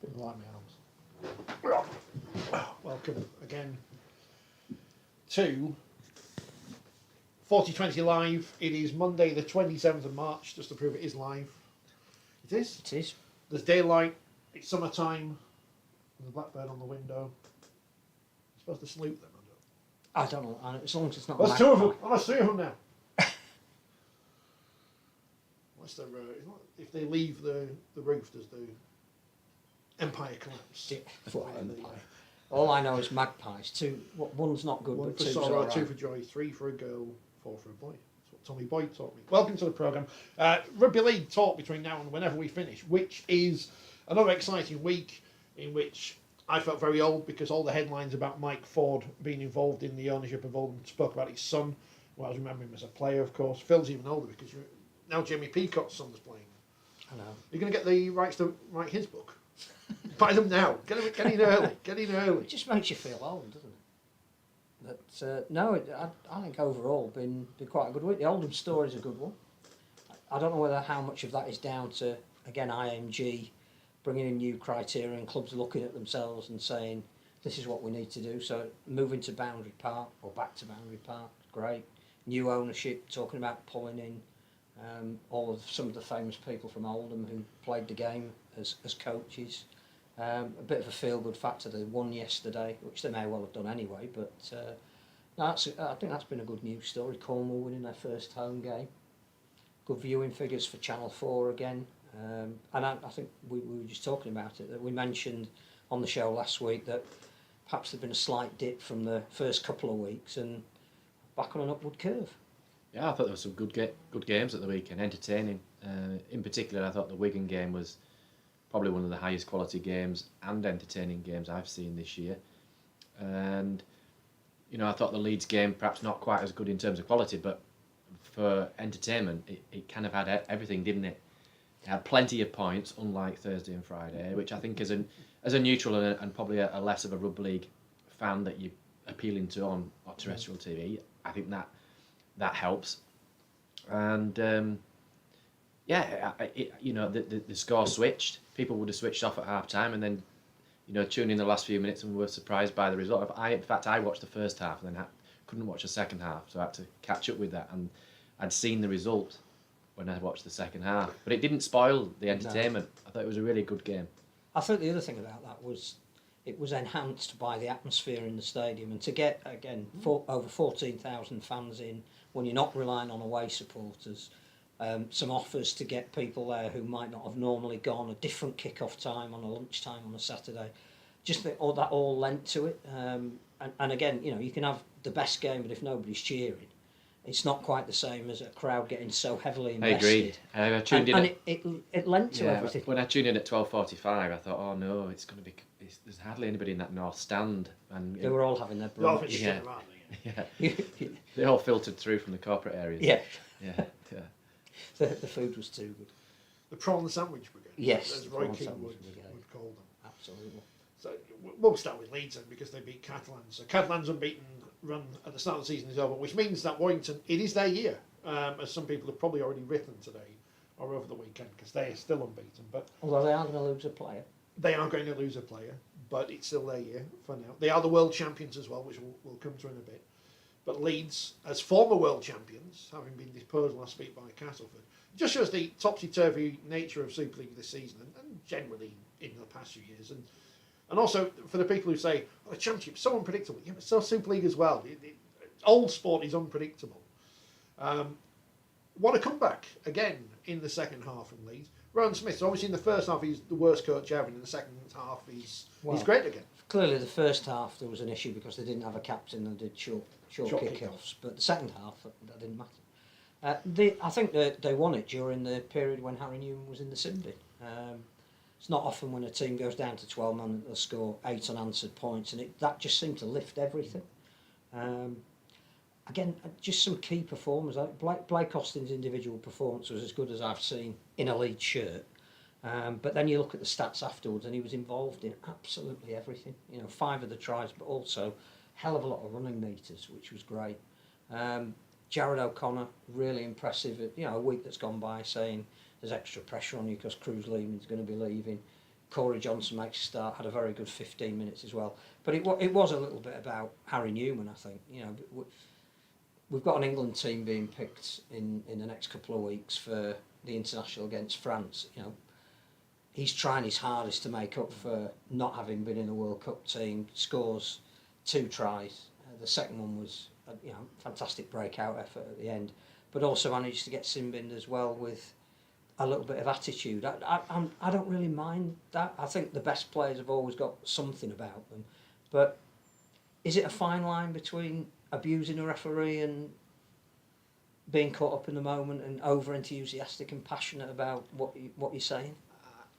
Didn't like my arms. Welcome again to 4020 Live. It is Monday the 27th of March, just to prove it is live. It is? It is. There's daylight, it's summertime, there's a blackbird on the window. You're supposed to salute them, I don't know, as long as it's not There's two of them. Oh, there's three of them now. Unless they're, if they leave the roof, does the empire collapse? All I know is magpies. One's not good, One but for two's sorrow, all right. two for joy, three for a girl, four for a boy. That's what Tommy Boyd taught me. Welcome to the programme. Rugby League talk between now and whenever we finish, which is another exciting week in which I felt very old because all the headlines about Mike Ford being involved in the ownership of Oldham spoke about his son. Well, I was remembering him as a player, of course. Phil's even older because now Jamie Peacock's son's playing. I know. You're going to get the rights to write his book. Buy them now. Get in early. Get in early. It just makes you feel old, doesn't it? But no, I think overall been quite a good week. The Oldham story is a good one. I don't know how much of that is down to, again, IMG bringing in new criteria and clubs looking at themselves and saying this is what we need to do. So moving to Boundary Park or back to Boundary Park, great. New ownership, talking about pulling in some of the famous people from Oldham who played the game as coaches. A bit of a feel-good factor. They won yesterday, which they may well have done anyway, but I think that's been a good news story. Cornwall winning their first home game. Good viewing figures for Channel 4 again. And I think we were just talking about it, that we mentioned on the show last week that perhaps there'd been a slight dip from the first couple of weeks and back on an upward curve. Yeah, I thought there were some good games at the weekend, entertaining. In particular, I thought the Wigan game was probably one of the highest quality games and entertaining games I've seen this year. And, I thought the Leeds game perhaps not quite as good in terms of quality, but for entertainment, it kind of had everything, didn't it? It had plenty of points, unlike Thursday and Friday, which I think as a neutral and probably a less of a rugby league fan that you're appealing to on terrestrial TV, I think that helps. And the score switched. People would have switched off at half time and then, tuned in the last few minutes and were surprised by the result. In fact, I watched the first half and then couldn't watch the second half, so I had to catch up with that. And I'd seen the result when I watched the second half, but it didn't spoil the entertainment. No. I thought it was a really good game. I think the other thing about that was it was enhanced by the atmosphere in the stadium, and to get again over 14,000 fans in when you're not relying on away supporters. Some offers to get people there who might not have normally gone, a different kick-off time on a lunchtime on a Saturday. Just that all lent to it. And again, you can have the best game, but if nobody's cheering, it's not quite the same as a crowd getting so heavily invested. I agreed. I tuned in. It lent to everything. When I tuned in at 12:45, I thought, oh no, it's going to be. There's hardly anybody in that north stand, and they were all having their brunch. Yeah. They all filtered through from the corporate areas. Yeah. Yeah. The food was too good. The prawn sandwich brigade. Yes, as Roy King would call them. Absolutely. So we'll start with Leeds then, because they beat Catalans. So Catalans' unbeaten run at the start of the season is over, which means that Warrington, it is their year, as some people have probably already written today or over the weekend, because they are still unbeaten. But although they are going to lose a player. They are going to lose a player, but it's still their year for now. They are the world champions as well, which we'll come to in a bit. But Leeds, as former world champions, having been deposed last week by Castleford, just shows the topsy-turvy nature of Super League this season and generally in the past few years. And also, for the people who say, the Championship's so unpredictable. Yeah, but so Super League as well. Old sport is unpredictable. What a comeback, again, in the second half from Leeds. Rowan Smith, obviously in the first half he's the worst coach ever, and in the second half he's great again. Clearly the first half there was an issue because they didn't have a captain and did short kick-offs, but the second half that didn't matter. I think that they won it during the period when Harry Newman was in the sin bin. It's not often when a team goes down to 12 men that they'll score 8 unanswered points, and that just seemed to lift everything. Again, just some key performers. Blake Austin's individual performance was as good as I've seen in a Leeds shirt. But then you look at the stats afterwards, and he was involved in absolutely everything. 5 of the tries, but also hell of a lot of running meters, which was great. Jared O'Connor, really impressive. A week that's gone by saying there's extra pressure on you because Cruz Lehman's going to be leaving. Corey Johnson makes a start, had a very good 15 minutes as well. But it was a little bit about Harry Newman, I think. You know, we've got an England team being picked in the next couple of weeks for the international against France. You know, he's trying his hardest to make up for not having been in the World Cup team. Scores 2 tries. The second one was a fantastic breakout effort at the end, but also managed to get sin-binned as well with a little bit of attitude. I don't really mind that. I think the best players have always got something about them, but is it a fine line between abusing a referee and being caught up in the moment and over enthusiastic and passionate about what you're saying?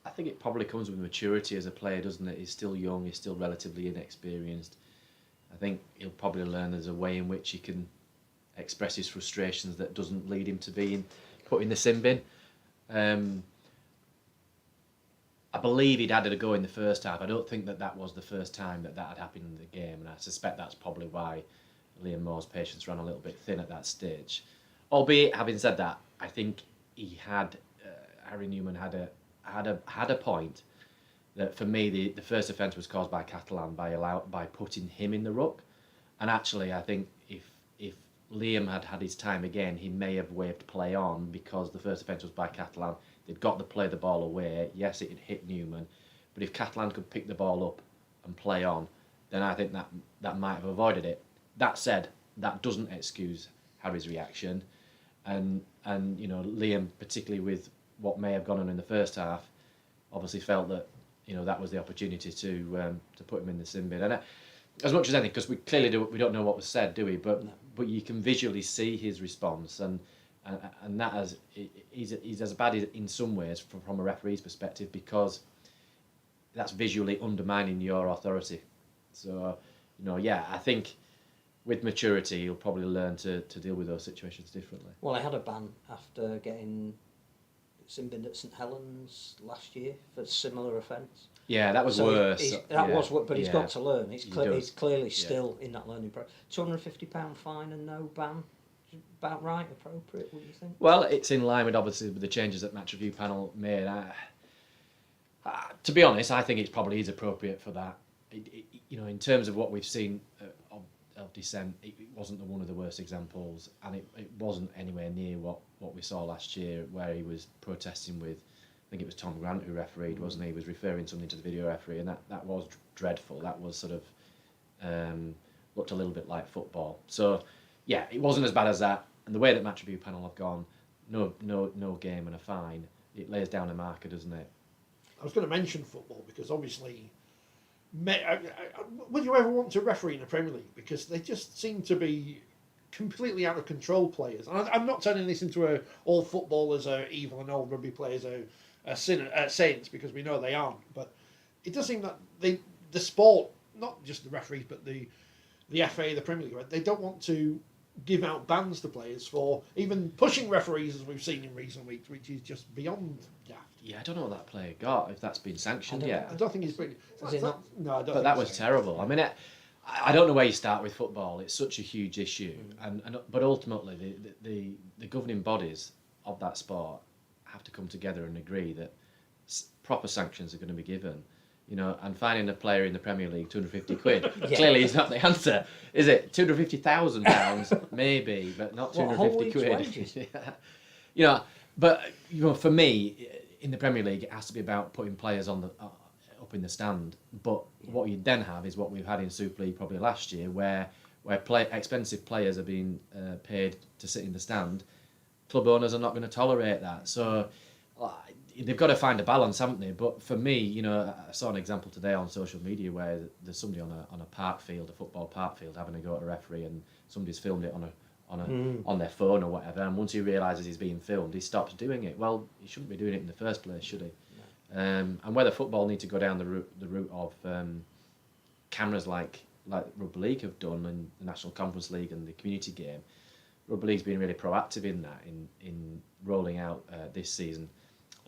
I think it probably comes with maturity as a player, doesn't it? He's still young, he's still relatively inexperienced. I think he'll probably learn there's a way in which he can express his frustrations that doesn't lead him to being put in the sin bin. I believe he'd added a go in the first half. I don't think that was the first time that had happened in the game, and I suspect that's probably why Liam Moore's patience ran a little bit thin at that stage. Albeit, having said that, I think he had Harry Newman had a point that for me the first offence was caused by Catalan by putting him in the ruck, and actually I think if Liam had his time again, he may have waved play on because the first offence was by Catalan. They'd got to play the ball away. Yes, it had hit Newman, but if Catalan could pick the ball up and play on, then I think that might have avoided it. That said, that doesn't excuse Harry's reaction, and Liam, particularly with what may have gone on in the first half, obviously felt that that was the opportunity to put him in the sin bin. And as much as anything, because we clearly we don't know what was said, do we? But you can visually see his response, and that he's as bad in some ways from a referee's perspective, because that's visually undermining your authority. So I think with maturity he'll probably learn to deal with those situations differently. Well, I had a ban after getting sin-binned at St Helens last year for a similar offence. Yeah, that was worse. He's got to learn. He's clearly still in that learning process. £250 fine and no ban. About right, appropriate, what do you think? Well, it's in line with obviously with the changes that Match Review panel made. To be honest, I think it probably is appropriate for that. In terms of what we've seen of dissent, it wasn't one of the worst examples, and it wasn't anywhere near what we saw last year, where he was protesting with, I think it was Tom Grant who refereed, wasn't he? He was referring something to the video referee, and that was dreadful. That was sort of looked a little bit like football. So yeah, it wasn't as bad as that. And the way that Match Review panel have gone, no game and a fine, it lays down a marker, doesn't it? I was going to mention football because obviously, would you ever want to referee in the Premier League? Because they just seem to be completely out of control players. And I'm not turning this into all footballers are evil and all rugby players are saints, because we know they aren't. But it does seem that the sport, not just the referees, but the FA, the Premier League, they don't want to give out bans to players for even pushing referees, as we've seen in recent weeks, which is just beyond daft. Yeah, I don't know what that player got, if that's been sanctioned yet. I don't think he's been. No, I don't. But that was terrible. I mean, I don't know where you start with football. It's such a huge issue, but ultimately the governing bodies of that sport have to come together and agree that proper sanctions are going to be given. And finding a player in the Premier League £250 clearly is not the answer, is it? £250,000 maybe, but not £250. But for me, in the Premier League, it has to be about putting players on up in the stand. But what you then have is what we've had in Super League probably last year, where expensive players are being paid to sit in the stand. Club owners are not going to tolerate that. So they've got to find a balance, haven't they? But for me, I saw an example today on social media where there's somebody on a park field, a football park field, having a go at a referee, and somebody's filmed it on their phone or whatever. And once he realises he's being filmed, he stops doing it. Well, he shouldn't be doing it in the first place, should he? No. And whether football need to go down the route of cameras like Rugby League have done in the National Conference League and the community game, Rugby League's been really proactive in that, in rolling out this season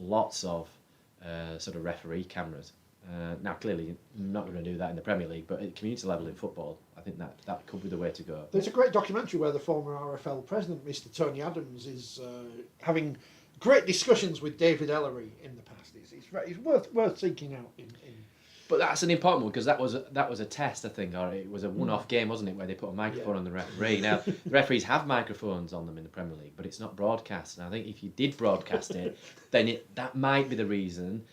lots of sort of referee cameras. Now, clearly, you're not going to do that in the Premier League, but at community level in football, I think that could be the way to go. There's a great documentary where the former RFL president, Mr. Tony Adams, is having great discussions with David Ellery in the past. It's worth seeking out. But that's an important one because that was a test, I think, or it was a one-off game, wasn't it, where they put a microphone on the referee. Now, the referees have microphones on them in the Premier League, but it's not broadcast. And I think if you did broadcast it, then that might be the reason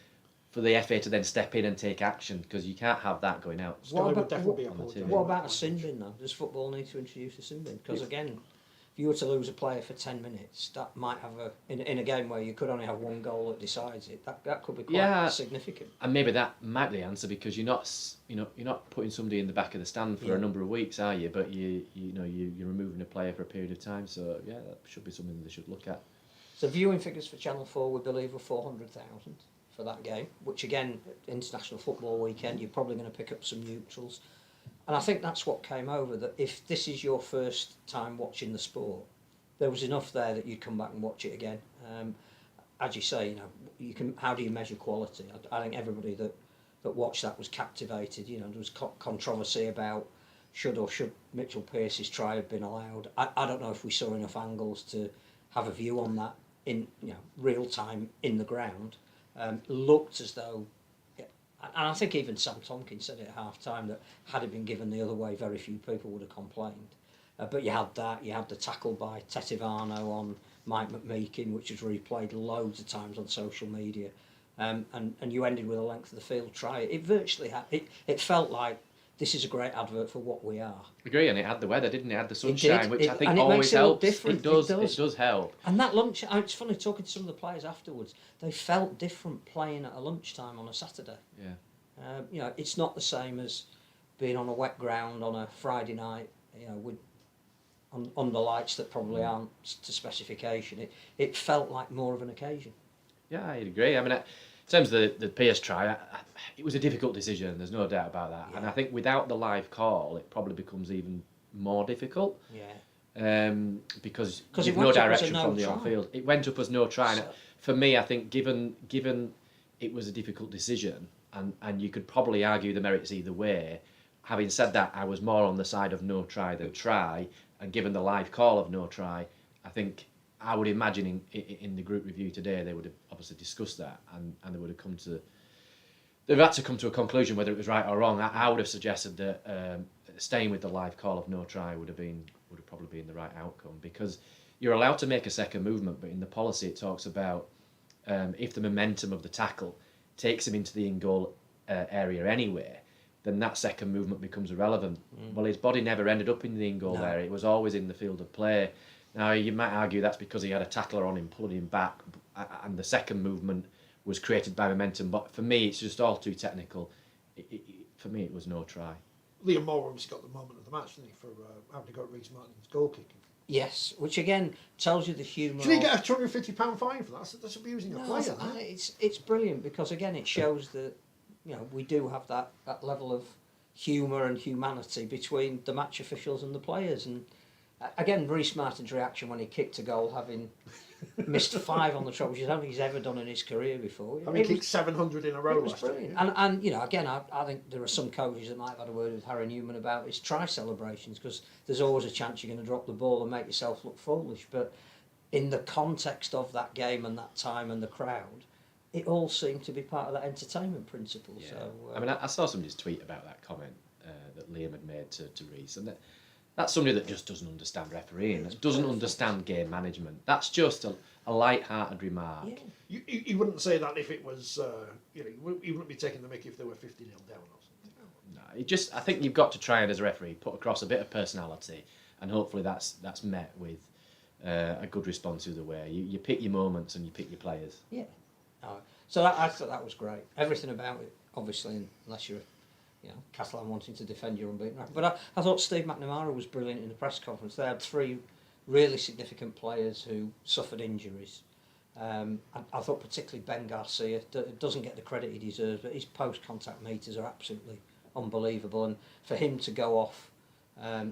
for the FA to then step in and take action, because you can't have that going out. What What about a sin bin, though? Does football need to introduce a sin bin? Because, again, if you were to lose a player for 10 minutes, that might have in a game where you could only have one goal that decides it, that could be quite significant. And maybe that might be the answer, because you're not putting somebody in the back of the stand for a number of weeks, are you? But you're removing a player for a period of time. So yeah, that should be something they should look at. So viewing figures for Channel 4, we believe, were 400,000 for that game, which again, International Football Weekend, you're probably going to pick up some neutrals. And I think that's what came over, that if this is your first time watching the sport, there was enough there that you'd come back and watch it again. As you say, how do you measure quality? I think everybody that watched that was captivated. There was controversy about should Mitchell Pearce's try have been allowed. I don't know if we saw enough angles to have a view on that in real time in the ground. Looked as though, and I think even Sam Tompkins said it at half time, that had it been given the other way, very few people would have complained. But you had the tackle by Tetivano on Mike McMeekin, which was replayed loads of times on social media, and you ended with a length of the field try. It virtually it felt like this is a great advert for what we are. Agree, and it had the weather, didn't it? It had the sunshine, which I think and always helps. Different. It does help. And that lunch, it's funny talking to some of the players afterwards. They felt different playing at a lunchtime on a Saturday. Yeah. It's not the same as being on a wet ground on a Friday night. With under lights that probably aren't to specification. It felt like more of an occasion. Yeah, I agree. I mean, in terms of the Pierce try, it was a difficult decision. There's no doubt about that. Yeah. And I think without the live call, it probably becomes even more difficult. Yeah. Because you've no direction from the on-field. It went up as no try. So, for me, I think given it was a difficult decision, and you could probably argue the merits either way. Having said that, I was more on the side of no try than try, and given the live call of no try, I think I would imagine in the group review today they would have obviously discussed that, and they would have they've had to come to a conclusion whether it was right or wrong. I would have suggested that staying with the live call of no try would have probably been the right outcome, because you're allowed to make a second movement, but in the policy it talks about if the momentum of the tackle takes him into the in-goal area anyway, then that second movement becomes irrelevant. Well, his body never ended up in the in-goal area. It was always in the field of play. Now, you might argue that's because he had a tackler on him pulling him back, and the second movement was created by momentum. But for me, it's just all too technical. For me, it was no try. Liam Moram's got the moment of the match, didn't he, for having to go at Reece Martin's goal kicking. Yes, which again tells you the humour. Should he get a £250 fine for that? That's abusing a player. It's brilliant, because again it shows that we do have that level of humour and humanity between the match officials and the players. And again, Reece Martin's reaction when he kicked a goal, having missed 5 on the trot, which I don't think he's ever done in his career before. I mean, he kicked 700 in a row. It was brilliant. And again, I think there are some coaches that might have had a word with Harry Newman about his try celebrations, because there's always a chance you're going to drop the ball and make yourself look foolish. But in the context of that game and that time and the crowd, it all seemed to be part of that entertainment principle. Yeah. So I mean, I saw somebody's tweet about that comment that Liam had made to Reece, and that's somebody that just doesn't understand refereeing, doesn't understand game management. That's just a light-hearted remark. Yeah. You wouldn't say that if it was, you wouldn't be taking the mickey if they were 50-0 down or something. No, I think you've got to try and, as a referee, put across a bit of personality, and hopefully that's met with a good response either way. You pick your moments and you pick your players. Yeah. So I thought that was great. Everything about it, obviously, unless you're Catalan wanting to defend your unbeaten record. But I thought Steve McNamara was brilliant in the press conference. They had 3 really significant players who suffered injuries. I thought particularly Ben Garcia doesn't get the credit he deserves, but his post-contact meters are absolutely unbelievable. And for him to go off,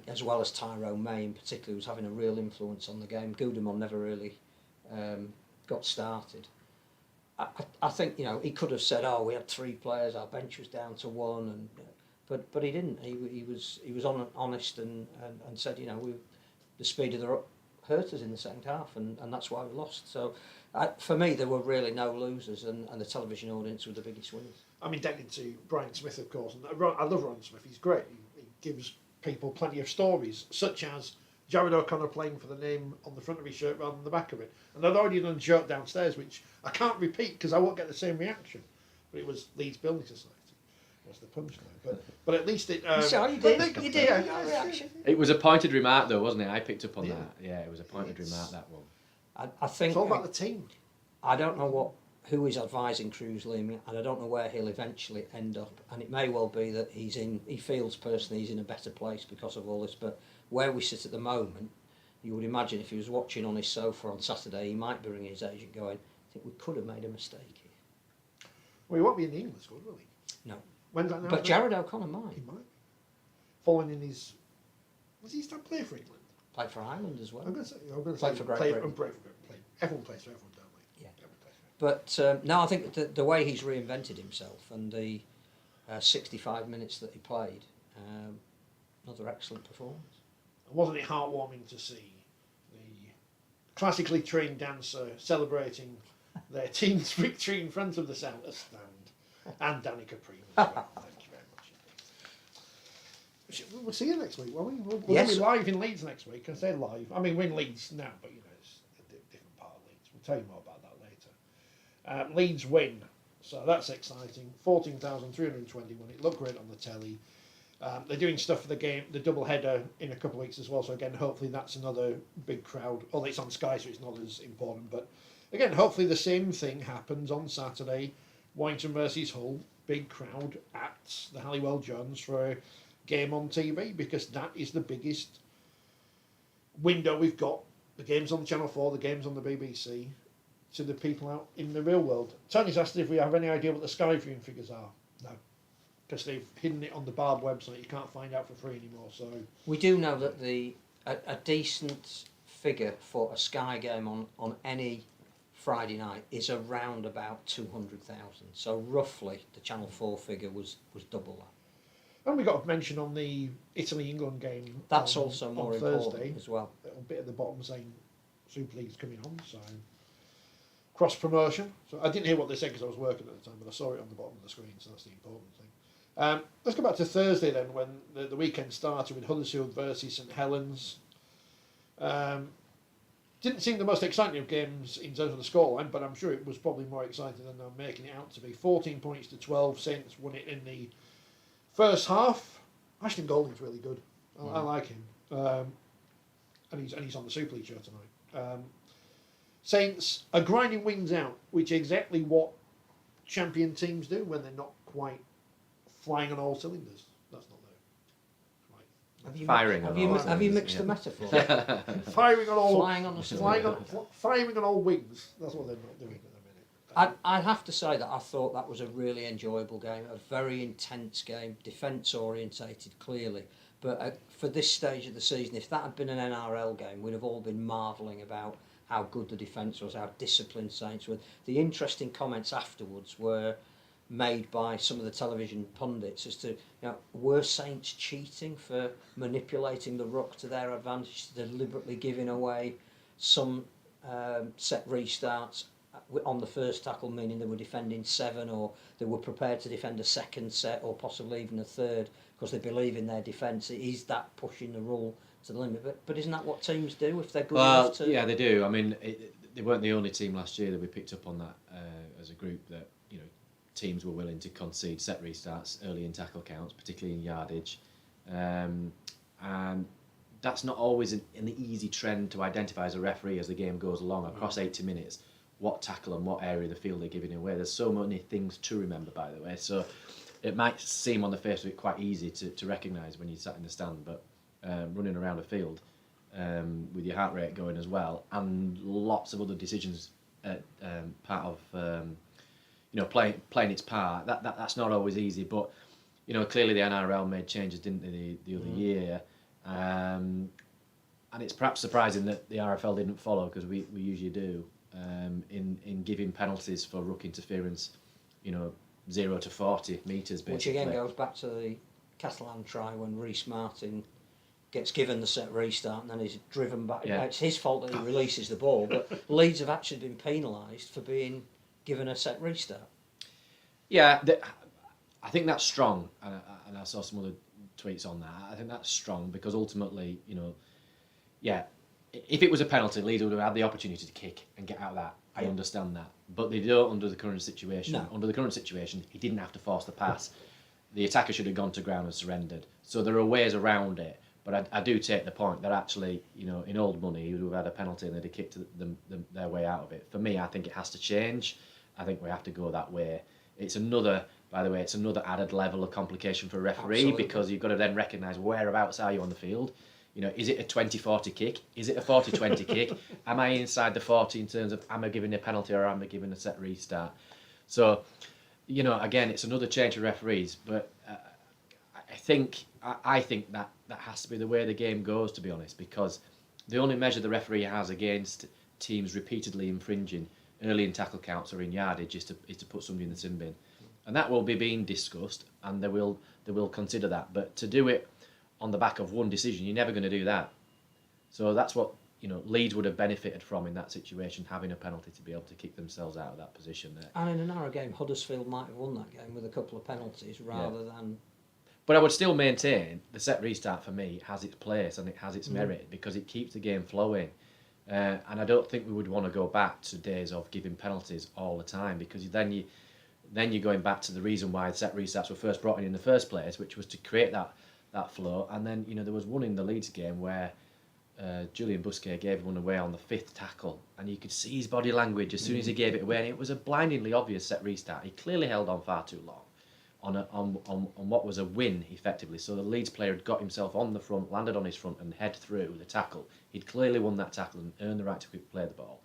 as well as Tyrone May in particular, was having a real influence on the game. Gudimon never really got started. I think he could have said, "Oh, we had 3 players, our bench was down to 1," but he didn't. He was honest and said, the speed of the hurt us in the second half, and that's why we lost. So, for me, there were really no losers, and the television audience were the biggest winners. I'm indebted to Brian Smith, of course, and I love Ron Smith. He's great. He gives people plenty of stories, such as Jared O'Connor playing for the name on the front of his shirt rather than the back of it. And I'd already done a joke downstairs, which I can't repeat because I won't get the same reaction. But it was Leeds Building Society. That's the punchline. But at least it. So you did. You did. Yeah, Your reaction. It was a pointed remark, though, wasn't it? I picked up on Yeah. that. Yeah, it was a pointed remark, that one. I think It's all about the team. I don't know who is advising Cruz Leamy, and I don't know where he'll eventually end up. And it may well be that he feels personally he's in a better place because of all this. But where we sit at the moment, you would imagine if he was watching on his sofa on Saturday, he might be ringing his agent going, I think we could have made a mistake here. Well, he won't be in the England squad, will he? No. When's that now? But Jared O'Connor might. He might. Following in his. Was he still play for England? Played for Ireland as well. I'm going to say. Played for Great Britain. Everyone plays for everyone, don't they? Yeah. Everyone plays for everyone. But no, I think the way he's reinvented himself and the 65 minutes that he played, another excellent performance. Wasn't it heartwarming to see the classically trained dancer celebrating their team's victory in front of the Celta stand and Danica Prima as well. Thank you very much indeed. We'll see you next week, won't we? We're going to be live in Leeds next week. I say live. I mean, we're in Leeds now, but you know, it's a different part of Leeds. We'll tell you more about that later. Leeds win, so that's exciting. 14,321. It looked great on the telly. They're doing stuff for the game, the double header in a couple of weeks as well. So again, hopefully that's another big crowd. Although it's on Sky, so it's not as important. But again, hopefully the same thing happens on Saturday. Warrington versus Hull, big crowd at the Halliwell Jones for a game on TV, because that is the biggest window we've got. The games on Channel 4, the games on the BBC, to the people out in the real world. Tony's asked if we have any idea what the Sky viewing figures are. No. Because they've hidden it on the Barb website, you can't find out for free anymore. So we do know that a decent figure for a Sky game on any Friday night is around about 200,000. So roughly, the Channel 4 figure was double that. And we got a mention on the Italy-England game. That's also more on important Thursday as well. A bit at the bottom saying Super League's coming on, so cross promotion. So I didn't hear what they said because I was working at the time, but I saw it on the bottom of the screen, so that's the important thing. Let's go back to Thursday then, when the weekend started with Huddersfield versus St Helens. Didn't seem the most exciting of games in terms of the scoreline, but I'm sure it was probably more exciting than they're making it out to be. 14 points to 12. Saints won it in the first half. Ashton Golding's really good. I like him, and he's on the Super League show tonight. Saints are grinding wins out, which is exactly what champion teams do when they're not quite flying on all cylinders. That's not Have you mixed the metaphor? firing on all Flying on the firing on all wings. That's what they're not doing at the minute. I'd have to say that I thought that was a really enjoyable game, a very intense game, defence orientated clearly. But for this stage of the season, if that had been an NRL game, we'd have all been marvelling about how good the defence was, how disciplined Saints were. The interesting comments afterwards were made by some of the television pundits as to, were Saints cheating for manipulating the ruck to their advantage, deliberately giving away some set restarts on the first tackle, meaning they were defending 7, or they were prepared to defend a second set or possibly even a third because they believe in their defence. Is that pushing the rule to the limit? But isn't that what teams do if they're good enough to? Yeah, they do. I mean, they weren't the only team last year that we picked up on that as a group, that teams were willing to concede set restarts early in tackle counts, particularly in yardage, and that's not always an easy trend to identify as a referee as the game goes along across 80 minutes. What tackle and what area of the field they're giving away. There's so many things to remember, by the way. So it might seem on the face of it quite easy to recognise when you sat in the stand, but running around a field with your heart rate going as well, and lots of other decisions part of playing its part. That's not always easy, but clearly the NRL made changes, didn't they, the other year, and it's perhaps surprising that the RFL didn't follow, because we usually do, in giving penalties for ruck interference, 0 to 40 metres basically. Which again goes back to the Catalan try when Rhys Martin gets given the set restart and then he's driven back. Yeah. It's his fault that he releases the ball, but Leeds have actually been penalised for being given a set restart. Yeah, I think that's strong, and I saw some other tweets on that. I think that's strong because ultimately, if it was a penalty, Leeds would have had the opportunity to kick and get out of that. I understand that, but they don't under the current situation. No. Under the current situation, he didn't have to force the pass. The attacker should have gone to ground and surrendered. So there are ways around it. But I do take the point that actually, in old money, he would have had a penalty and they'd have kicked their way out of it. For me, I think it has to change. I think we have to go that way. It's another added level of complication for a referee. Absolutely. Because you've got to then recognise whereabouts are you on the field. Is it a 20-40 kick? Is it a 40-20 kick? Am I inside the 40 in terms of am I giving a penalty or am I giving a set restart? So, again, it's another change for referees, but I think that has to be the way the game goes, to be honest, because the only measure the referee has against teams repeatedly infringing early in tackle counts or in yardage is to put somebody in the sin bin, and that will be being discussed, and they will consider that. But to do it on the back of one decision, you're never going to do that. So that's what Leeds would have benefited from in that situation, having a penalty to be able to kick themselves out of that position there. And in a narrow game, Huddersfield might have won that game with a couple of penalties rather than. But I would still maintain the set restart for me has its place and it has its merit because it keeps the game flowing. And I don't think we would want to go back to days of giving penalties all the time, because then you're going back to the reason why set restarts were first brought in the first place, which was to create that flow. And then there was one in the Leeds game where Julian Busquets gave one away on the 5th tackle, and you could see his body language as soon as he gave it away, and it was a blindingly obvious set restart. He clearly held on far too long on what was a win, effectively. So the Leeds player had got himself on the front, landed on his front and head through the tackle. He'd clearly won that tackle and earned the right to play the ball.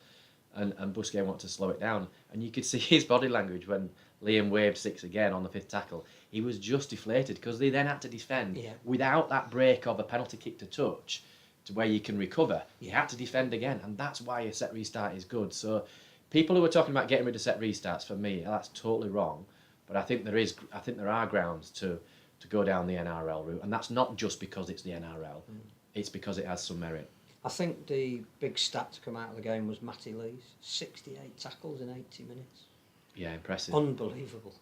And Busquets wanted to slow it down. And you could see his body language when Liam waved 6 again on the 5th tackle. He was just deflated because they then had to defend without that break of a penalty kick to touch to where you can recover. You had to defend again, and that's why a set restart is good. So people who are talking about getting rid of set restarts, for me, that's totally wrong. But I think there are grounds to go down the NRL route, and that's not just because it's the NRL. It's because it has some merit. I think the big stat to come out of the game was Matty Lee's 68 tackles in 80 minutes. Yeah, impressive. Unbelievable.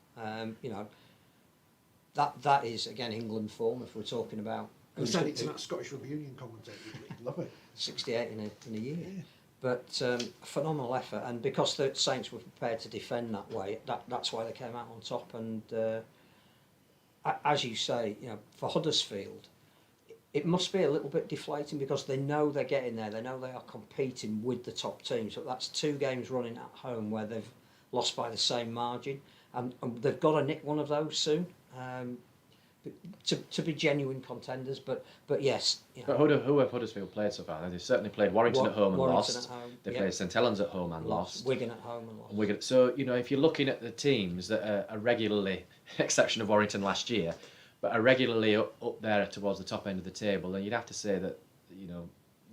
That is again England form. If we're talking about, I said it to that Scottish Rugby Union commentator. Love it. 68 in a year. Yeah. But a phenomenal effort, and because the Saints were prepared to defend that way, that's why they came out on top. And as you say, for Huddersfield, it must be a little bit deflating because they know they're getting there. They know they are competing with the top teams. So that's 2 games running at home where they've lost by the same margin, and they've got to nick one of those soon. To be genuine contenders, but yes. But who have Huddersfield played so far? They've certainly played Warrington at home and lost. They played St Helens at home and lost. Wigan at home and lost. So if you're looking at the teams that are regularly, exception of Warrington last year, but are regularly up there towards the top end of the table, then you'd have to say that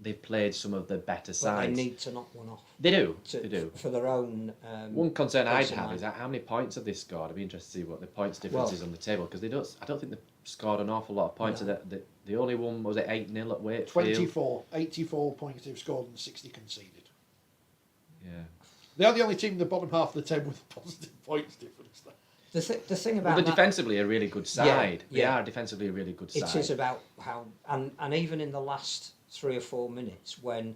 they've played some of the better sides. But they need to knock one off. They do. For their own. One concern I'd have is how many points have they scored? I'd be interested to see what the points difference is on the table, because I don't think they've scored an awful lot of points. No. The only one was it 8-0 at Wakefield. 84 points they've scored and 60 conceded. Yeah. They are the only team in the bottom half of the table with a positive points difference. The thing about they're defensively a really good side. They are defensively a really good side. It is about how, and even in the last 3 or 4 minutes when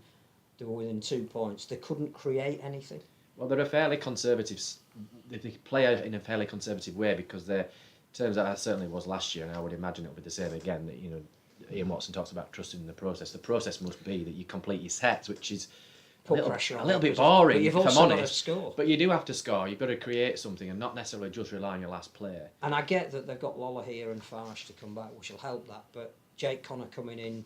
they were within 2 points, they couldn't create anything. Well, they're a fairly conservative. They play in a fairly conservative way because they're. Turns out, that certainly was last year, and I would imagine it'll be the same again. That Ian Watson talks about trusting in the process. The process must be that you complete your sets, which is a little bit boring, if I'm honest. But you do have to score. You've got to create something and not necessarily just rely on your last player. And I get that they've got Lola here and Farash to come back, which will help that. But Jake Connor coming in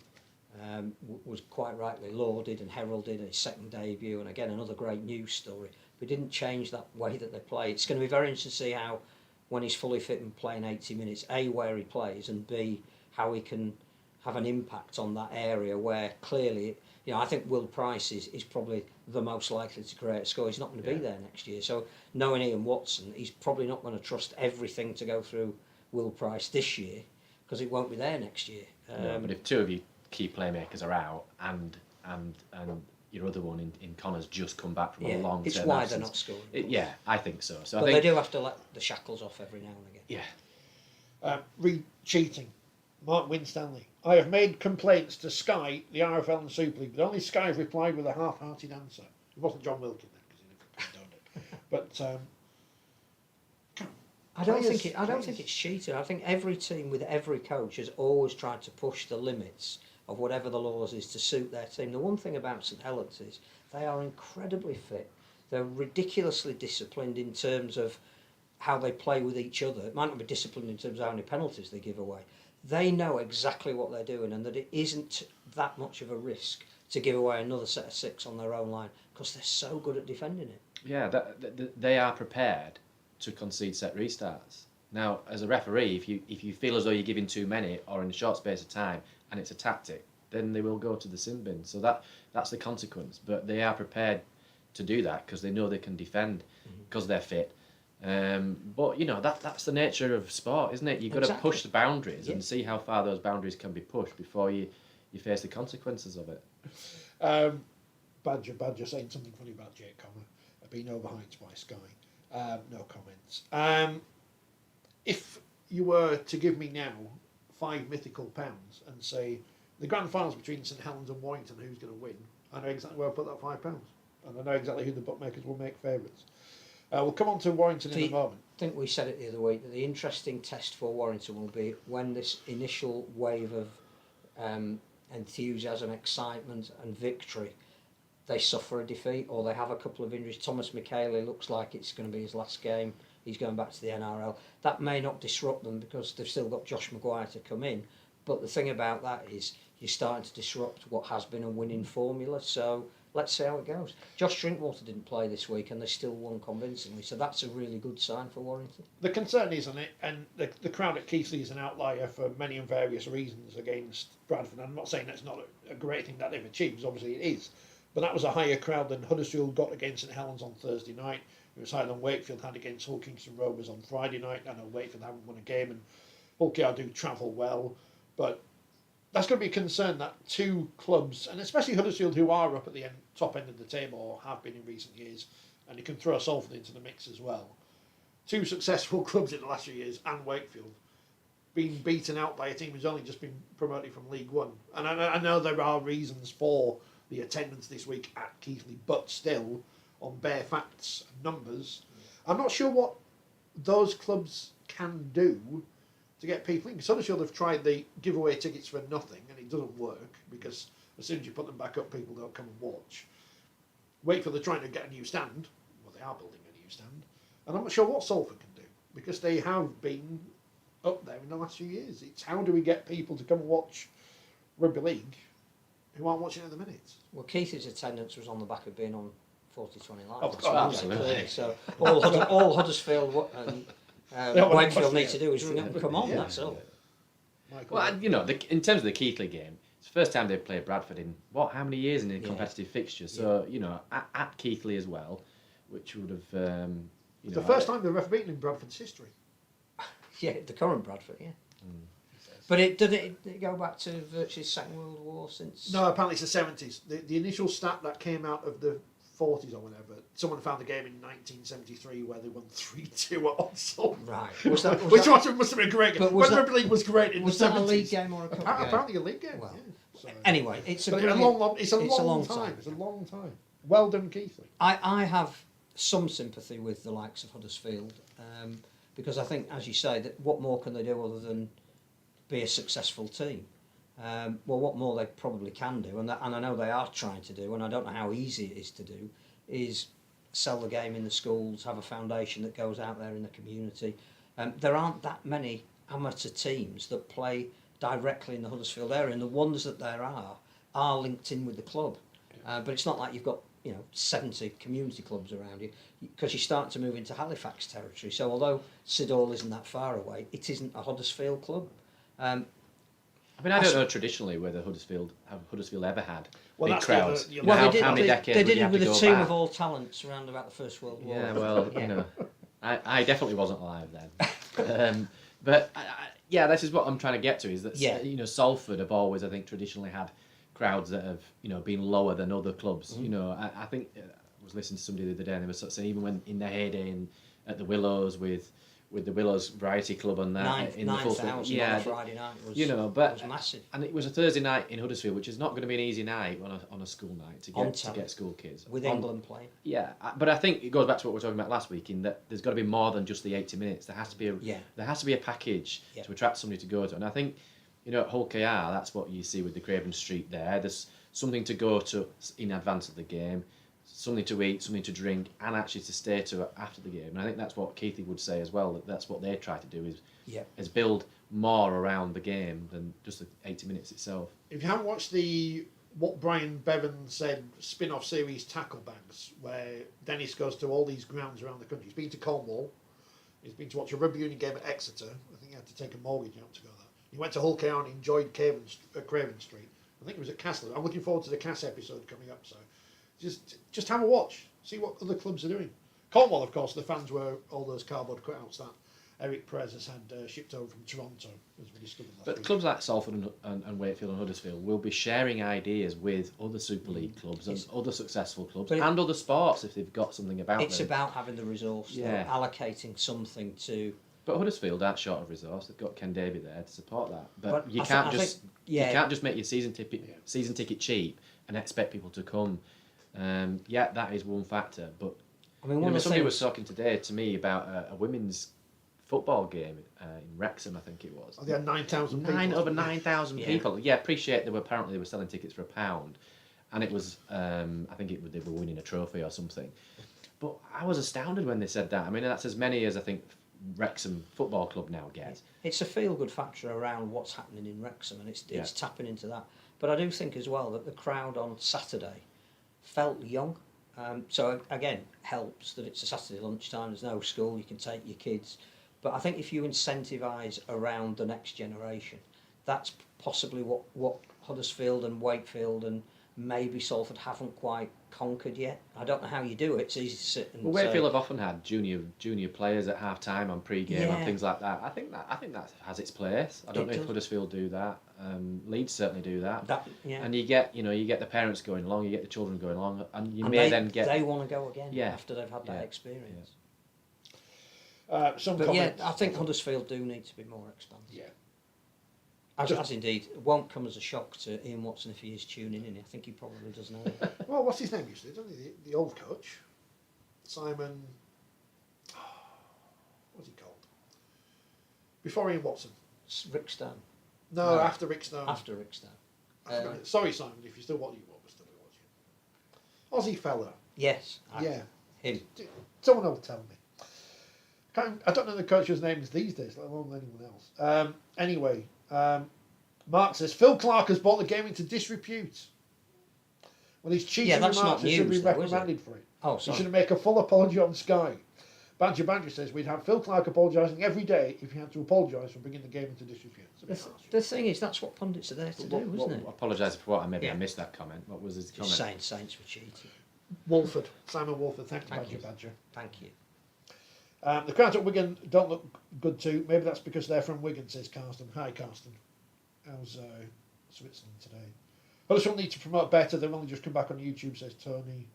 was quite rightly lauded and heralded in his second debut, and again another great news story. But it didn't change that way that they play. It's going to be very interesting to see how, when he's fully fit and playing 80 minutes, A, where he plays, and B, how he can have an impact on that area where clearly, I think Will Price is probably the most likely to create a score. He's not going to be there next year. So knowing Ian Watson, he's probably not going to trust everything to go through Will Price this year because it won't be there next year. But if 2 of your key playmakers are out, and your other one in Connor's just come back from a long term It's why absence. they're not scoring. Yeah, I think so. So but I think they do have to let the shackles off every now and again. yeah. Read cheating. Mark Winstanley. I have made complaints to Sky, the RFL and the Super League, but only Sky have replied with a half-hearted answer. It wasn't John Wilkin then, because he never condoned it. But I don't think it's cheating. I think every team with every coach has always tried to push the limits of whatever the laws is to suit their team. The one thing about St Helens is they are incredibly fit. They're ridiculously disciplined in terms of how they play with each other. It might not be disciplined in terms of how many penalties they give away. They know exactly what they're doing, and that it isn't that much of a risk to give away another set of 6 on their own line because they're so good at defending it. Yeah, they are prepared to concede set restarts. Now, as a referee, if you feel as though you're giving too many or in a short space of time and it's a tactic, then they will go to the sin bin. So that's the consequence. But they are prepared to do that because they know they can defend because they're fit. But you know that's the nature of sport, isn't it? You've got to push the boundaries and see how far those boundaries can be pushed before you face the consequences of it. Badger saying something funny about Jake Connor being overhyped by Sky. No comments. If you were to give me now £5 mythical pounds and say the grand finals between St Helens and Warrington, who's going to win, I know exactly where I put that £5, and I know exactly who the bookmakers will make favourites. We'll come on to Warrington in a moment. I think we said it the other week that the interesting test for Warrington will be when this initial wave of enthusiasm, excitement and victory, they suffer a defeat or they have a couple of injuries. Thomas McKaylee looks like it's going to be his last game. He's going back to the NRL. That may not disrupt them because they've still got Josh Maguire to come in. But the thing about that is you're starting to disrupt what has been a winning formula. So let's see how it goes. Josh Drinkwater didn't play this week and they still won convincingly. So that's a really good sign for Warrington. The concern is, and the crowd at Keighley is an outlier for many and various reasons against Bradford. I'm not saying that's not a great thing that they've achieved. Obviously it is. But that was a higher crowd than Huddersfield got against St Helens on Thursday night. It was higher than Wakefield had against Hull Kingston Rovers on Friday night. I know Wakefield haven't won a game and Hull KR do travel well. But that's going to be a concern that two clubs, and especially Huddersfield, who are up at the top end of the table or have been in recent years, and you can throw Salford into the mix as well. Two successful clubs in the last few years, and Wakefield, being beaten out by a team who's only just been promoted from League One. And I know there are reasons for the attendance this week at Keighley, but still, on bare facts and numbers, I'm not sure what those clubs can do to get people in. Because Huddersfield have tried the giveaway tickets for nothing, and it doesn't work, because as soon as you put them back up, people don't come and watch. Wakefield are trying to get a new stand. Well, they are building a new stand. And I'm not sure what Salford can do, because they have been up there in the last few years. It's how do we get people to come and watch rugby league who aren't watching at the minutes? Well, Keith's attendance was on the back of being on 4020 Live. Oh, God, absolutely. So all Huddersfield and Wakefield need to do is ring up and come on, that's all. Michael, Well, you know, in terms of the Keighley game, it's the first time they've played Bradford in, how many years in a competitive fixture? So, you know, at Keighley as well, which would have... it's the first time they've ever beaten in Bradford's history. Yeah, the current Bradford, yeah. But did it go back to virtually the Second World War since... No, apparently it's the 70s. The initial stat that came out of the 40s or whatever, someone found the game in 1973 where they won 3-2 at Onslow. Right. Which must have been a great game. When Rugby League was great in the 70s. Was that a league game or a cup game? Apparently a league game, Well, yeah. So, anyway, it's a long It's a long time. It's a long time. Well done, Keighley. I have some sympathy with the likes of Huddersfield because I think, as you say, that what more can they do other than be a successful team? Well, what more they probably can do, and I know they are trying to do, and I don't know how easy it is to do, is sell the game in the schools, have a foundation that goes out there in the community. There aren't that many amateur teams that play directly in the Huddersfield area, and the ones that there are linked in with the club. But it's not like you've got 70 community clubs around you, because you start to move into Halifax territory. So although Sidall isn't that far away, it isn't a Huddersfield club. I mean, I don't know traditionally whether Huddersfield ever had big crowds. How many decades they did it have with to a go team back? of all talents around about the First World War. Yeah, well, you know, I definitely wasn't alive then. But yeah, this is what I'm trying to get to. Is that Yeah. Salford have always, I think, traditionally had crowds that have been lower than other clubs. I think I was listening to somebody the other day, and they were sort of saying even when in their heyday at the Willows with the Willows Variety Club and that in the full 9,000 on a Friday night was was massive. And it was a Thursday night in Huddersfield, which is not going to be an easy night on a school night to get school kids with England playing. Yeah, but I think it goes back to what we were talking about last week in that there's got to be more than just the 80 minutes. There has to be a package to attract somebody to go to, and I think at Hull KR that's what you see with the Craven Street there. There's something to go to in advance of the game, something to eat, something to drink, and actually to stay to after the game. And I think that's what Keithy would say as well. That's what they try to do is build more around the game than just the 80 minutes itself. If you haven't watched what Brian Bevan said spin-off series Tackle Bags, where Dennis goes to all these grounds around the country. He's been to Cornwall. He's been to watch a rugby union game at Exeter. I think he had to take a mortgage out to go there. He went to Hull KR and enjoyed Craven Street. I think it was at Castle. I'm looking forward to the Cass episode coming up. So just have a watch. See what other clubs are doing. Cornwall, of course, the fans were all those cardboard cutouts that Eric Perez has had shipped over from Toronto, as we discovered last week. But clubs like Salford and Wakefield and Huddersfield will be sharing ideas with other Super League clubs and other successful clubs and other sports if they've got something about them. It's about having the resource, allocating something to... But Huddersfield aren't short of resource. They've got Ken Davey there to support that. But you can't just make your season ticket cheap and expect people to come. That is one factor. But I mean, somebody was talking today to me about a women's football game in Wrexham, I think it was. Oh, they had 9,000 people. Over 9,000 people. Yeah, appreciate they were selling tickets for £1, and it was I think they were winning a trophy or something. But I was astounded when they said that. I mean, that's as many as I think Wrexham Football Club now get. It's a feel-good factor around what's happening in Wrexham, and it's tapping into that. But I do think as well that the crowd on Saturday felt young. So again, helps that it's a Saturday lunchtime. There's no school. You can take your kids. But I think if you incentivise around the next generation, that's possibly what Huddersfield and Wakefield and maybe Salford haven't quite conquered yet. I don't know how you do it. It's easy to sit and Wakefield have often had junior players at half time on pre-game and things like that. I think that has its place. I don't know if Huddersfield do that. Leeds certainly do that. And you get the parents going along, you get the children going along, and they want to go again after they've had that experience. I think Huddersfield do need to be more expansive. Yeah. As indeed, it won't come as a shock to Ian Watson if he is tuning in. I think he probably does know. Well, what's his name used to, doesn't he? The old coach, Simon. What's he called? Before Ian Watson. Rick Stone. No, after Rick Stone. After Rick Stone. Sorry, Simon, if you're still watching. Aussie fella. Yes. Him. Someone will tell me. I don't know the coach's names these days, let alone anyone else. Anyway, Mark says Phil Clark has brought the game into disrepute. Well, his cheeky remarks should be reprimanded for it. Oh, sorry. He should make a full apology on Sky. Badger says we'd have Phil Clark apologising every day if he had to apologise for bringing the game into disrepute. The thing is, that's what pundits are there to do, isn't it? Apologise for what? I missed that comment. What was his comment? Saying Saints were cheating. Simon Wolford. Thanks, Badger. Thank you. The crowds at Wigan don't look good too. Maybe that's because they're from Wigan, says Carsten. Hi, Carsten. How's Switzerland today? Huddersfield need to promote better. They've only just come back on YouTube, says Tony.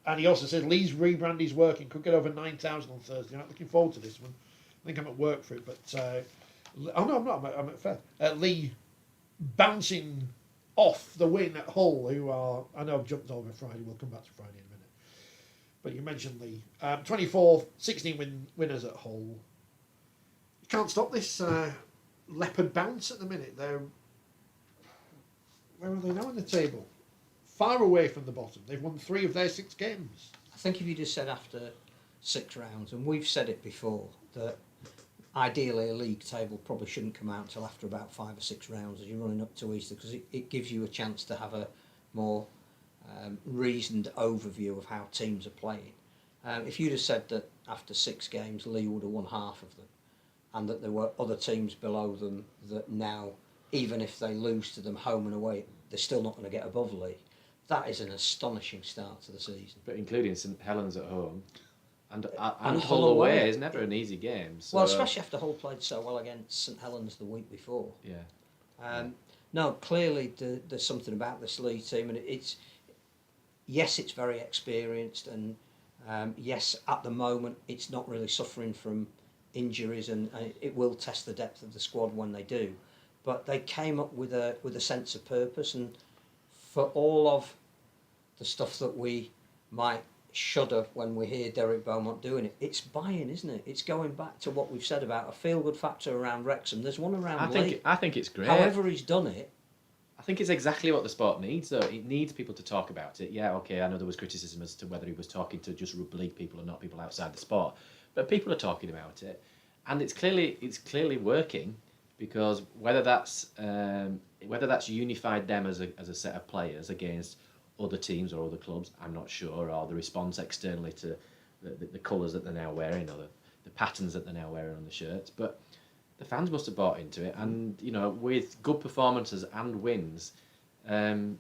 And he also says Lee's rebrand is working. Could get over 9,000 on Thursday night. Looking forward to this one. I think I'm at work for it, but I'm not. I'm at Fair. Lee bouncing off the win at Hull, who are I know I've jumped over Friday. We'll come back to Friday in a minute. But you mentioned Lee. 24-16 winners at Hull. You can't stop this leopard bounce at the minute. Where are they now on the table? Far away from the bottom. They've won 3 of their 6 games. I think if you just said after 6 rounds, and we've said it before, that ideally a league table probably shouldn't come out until after about 5 or 6 rounds as you're running up to Easter, because it gives you a chance to have a more reasoned overview of how teams are playing. If you'd have said that after 6 games Lee would have won half of them, and that there were other teams below them that now, even if they lose to them home and away, they're still not going to get above Lee, that is an astonishing start to the season. But including St Helens at home. And And Hull Hull away away. is never an easy game. So, Well, especially after Hull played so well against St Helens the week before. yeah. No, clearly there's something about this Leigh team, and it's very experienced, and yes, at the moment it's not really suffering from injuries, and it will test the depth of the squad when they do. But they came up with a sense of purpose, and for all of the stuff that we might shudder when we hear Derek Beaumont doing it, it's buy-in, isn't it? It's going back to what we've said about a feel-good factor around Wrexham. There's one around Leigh. I think it's great. However he's done it. I think it's exactly what the sport needs, though. It needs people to talk about it. Yeah, okay, I know there was criticism as to whether he was talking to just rugby league people or not people outside the sport, but people are talking about it, and it's clearly working, because whether that's unified them as a set of players against other teams or other clubs, I'm not sure, or the response externally to the colours that they're now wearing, or the patterns that they're now wearing on the shirts, but the fans must have bought into it, and with good performances and wins, it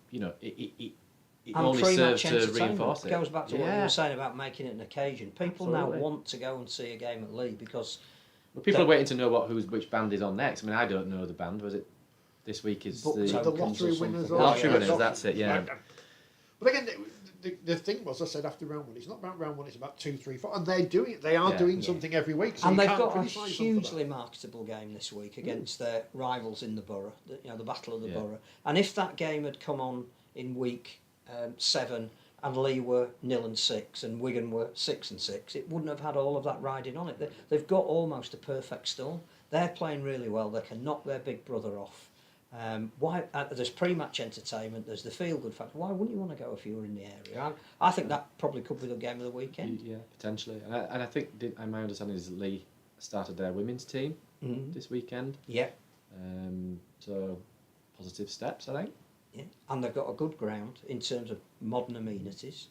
only serves to reinforce it. It goes back to what you were saying about making it an occasion. People now want to go and see a game at Leigh because people are waiting to know which band is on next. I mean, I don't know the band. Was it this week? Is the lottery winners? Lottery winners. That's it. Yeah. But again, the thing was, I said after round one, it's not about round one, it's about 2, 3, 4, and they're doing it. They are doing something every week, so and you they've can't got a criticise hugely marketable game this week against their rivals in the borough. The Battle of the Borough. And if that game had come on in week 7 and Leigh were 0-6 and Wigan were 6-6, it wouldn't have had all of that riding on it. They've got almost a perfect storm. They're playing really well. They can knock their big brother off. There's pre-match entertainment, there's the feel-good factor. Why wouldn't you want to go if you were in the area? I think that probably could be the game of the weekend. Yeah, potentially. And I think my understanding is that Leigh started their women's team this weekend. Yeah. So positive steps, I think. Yeah, and they've got a good ground in terms of modern amenities.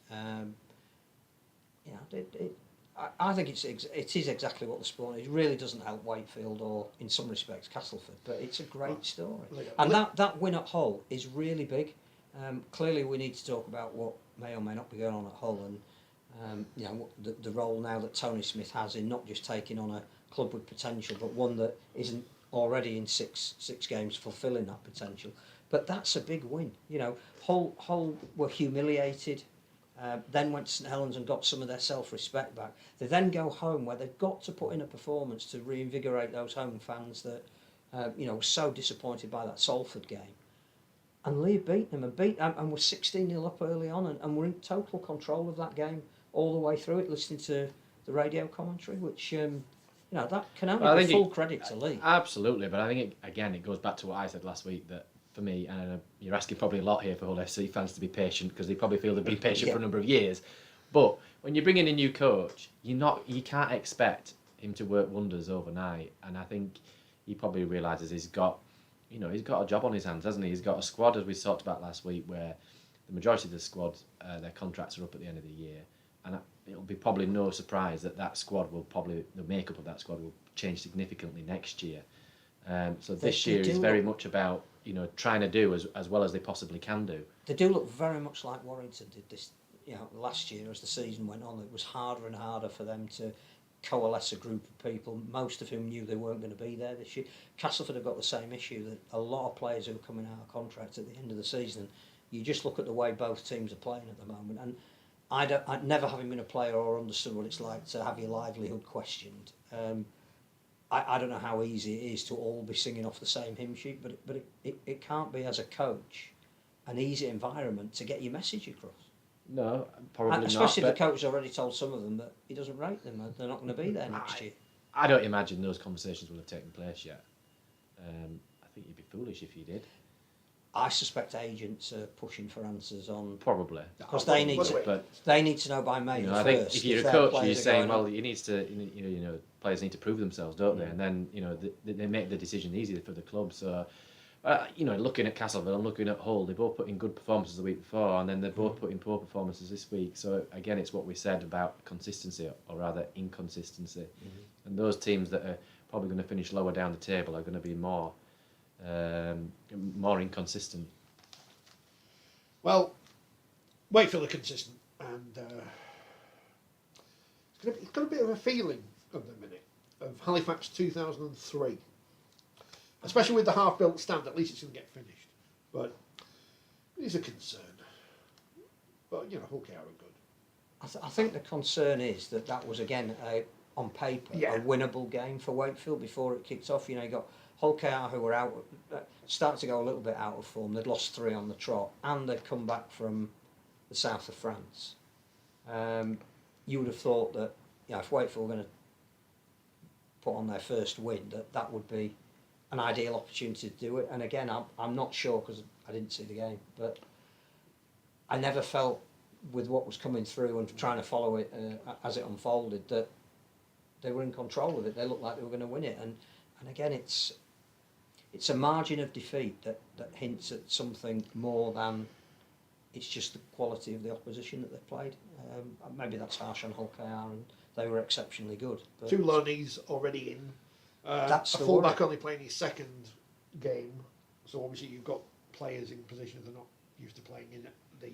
I think it is exactly what the sport is. It really doesn't help Wakefield or, in some respects, Castleford, but it's a great story. And that win at Hull is really big. Clearly, we need to talk about what may or may not be going on at Hull, and the role now that Tony Smith has in not just taking on a club with potential, but one that isn't already in six games fulfilling that potential. But that's a big win. Hull were humiliated. Then went to St Helens and got some of their self-respect back. They then go home where they've got to put in a performance to reinvigorate those home fans that were so disappointed by that Salford game. And Leigh beat them and were 16-0 up early on and were in total control of that game all the way through it, listening to the radio commentary, which that can only be full credit to Leigh. Absolutely, but I think it goes back to what I said last week, that for me, and you're asking probably a lot here for Hull FC fans to be patient, because they probably feel they've been patient for a number of years. But when you bring in a new coach, you can't expect him to work wonders overnight. And I think he probably realises he's got a job on his hands, hasn't he? He's got a squad, as we talked about last week, where the majority of the squad, their contracts are up at the end of the year, and it'll be probably no surprise that squad the makeup of that squad will change significantly next year. So this year is very much about trying to do as well as they possibly can do. They do look very much like Warrington did this last year. As the season went on, it was harder and harder for them to coalesce a group of people, most of whom knew they weren't going to be there this year. Castleford have got the same issue, that a lot of players who are coming out of contract at the end of the season, you just look at the way both teams are playing at the moment, and I'd never having been a player or understood what it's like to have your livelihood questioned. I don't know how easy it is to all be singing off the same hymn sheet, but it can't be, as a coach, an easy environment to get your message across. No, probably not. Especially if the coach has already told some of them that he doesn't rate them, they're not going to be there next year. I don't imagine those conversations will have taken place yet. I think you'd be foolish if you did. I suspect agents are pushing for answers on... Probably. Because they need to know by May I think if you're a coach, you're saying, well, players need to prove themselves, don't they? And then, they make the decision easier for the club. So, looking at Castleford and looking at Hull, they both put in good performances the week before, and then they both put in poor performances this week. So, again, it's what we said about consistency, or rather inconsistency. And those teams that are probably going to finish lower down the table are going to be more inconsistent. Well, Wakefield are consistent, and It's got a bit of a feeling at the minute of Halifax 2003, especially with the half-built stand. At least it's going to get finished, but it is a concern. But Hull KR are good. I think the concern is that was again on paper a winnable game for Wakefield before it kicked off. You got Hull KR who were out, started to go a little bit out of form. They'd lost 3 on the trot, and they'd come back from the south of France. You would have thought that if Wakefield were going to put on their first win, that would be an ideal opportunity to do it. And again, I'm not sure because I didn't see the game, but I never felt with what was coming through and trying to follow it as it unfolded that they were in control of it. They looked like they were going to win it. And again, it's a margin of defeat that hints at something more than it's just the quality of the opposition that they've played. Maybe that's harsh on Hull KR, and they were exceptionally good. But 2 loanees already in. That's a the fullback worry. only playing his second game, so obviously you've got players in positions they're not used to playing in at the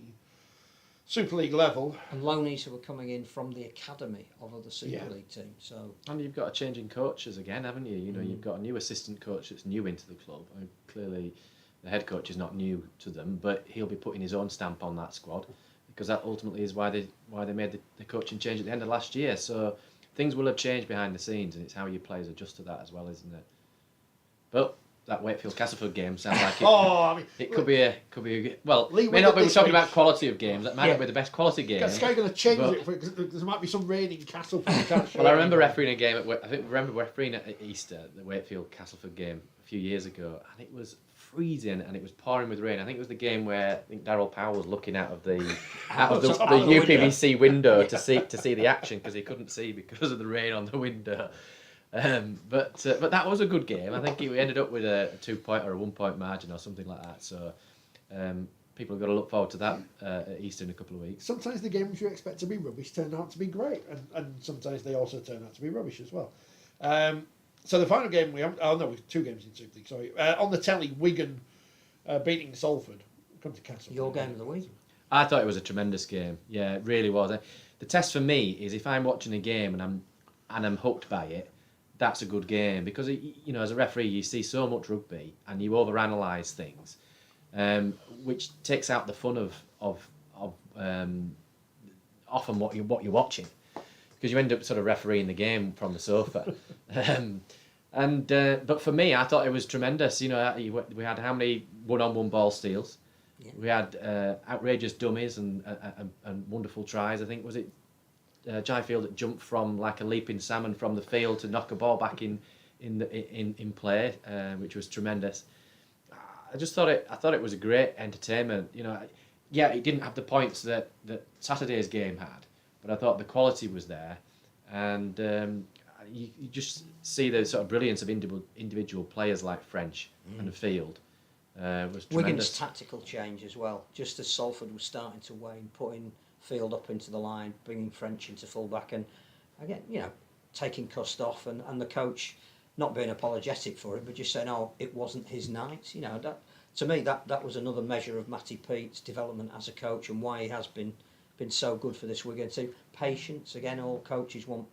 Super League level. And loanees who were coming in from the academy of other Super Yeah. League teams. So And you've got a change in coaches again, haven't you? You've got a new assistant coach that's new into the club. I mean, clearly, the head coach is not new to them, but he'll be putting his own stamp on that squad because that ultimately is why they made the coaching change at the end of last year. So things will have changed behind the scenes, and it's how your players adjust to that as well, isn't it? But that Wakefield Castleford game sounds like it. I mean, It could be a well. Lee May not be Wiggett talking this about quality of games. That might not be the best quality game. Sky going to change but- it because there might be some rain in Castleford. Well, I remember refereeing a game remember refereeing at Easter, the Wakefield Castleford game a few years ago, and it was freezing and it was pouring with rain. I think it was the game where I think Darryl Powell was looking out of the UPVC window to see the action because he couldn't see because of the rain on the window. But that was a good game. I think we ended up with a 2-point or a 1-point margin or something like that. So people have got to look forward to that at Easter in a couple of weeks. Sometimes the games you expect to be rubbish turn out to be great, and sometimes they also turn out to be rubbish as well. So the final game we have, we've 2 games in Super League. Sorry, on the telly, Wigan beating Salford. Come to Castle. your game of the week. I thought it was a tremendous game. Yeah, it really was. The test for me is if I'm watching a game and I'm hooked by it, that's a good game because as a referee you see so much rugby and you overanalyze things, which takes out the fun of often what you're watching because you end up sort of refereeing the game from the sofa. But for me, I thought it was tremendous. We had how many one-on-one ball steals? Yeah. We had outrageous dummies and wonderful tries. I think was it Jyfield that jumped from like a leaping salmon from the field to knock a ball back in play, which was tremendous. I thought it was a great entertainment. It didn't have the points that Saturday's game had, but I thought the quality was there, and you just see the sort of brilliance of individual players like French and the field. Was tremendous. Wigan's tactical change as well, just as Salford was starting to wane, putting Field up into the line, bringing French into fullback, and again, taking Cust off, and the coach not being apologetic for it, but just saying, it wasn't his night. That to me that was another measure of Matty Peate's development as a coach and why he has been so good for this Wigan team. Patience again. All coaches want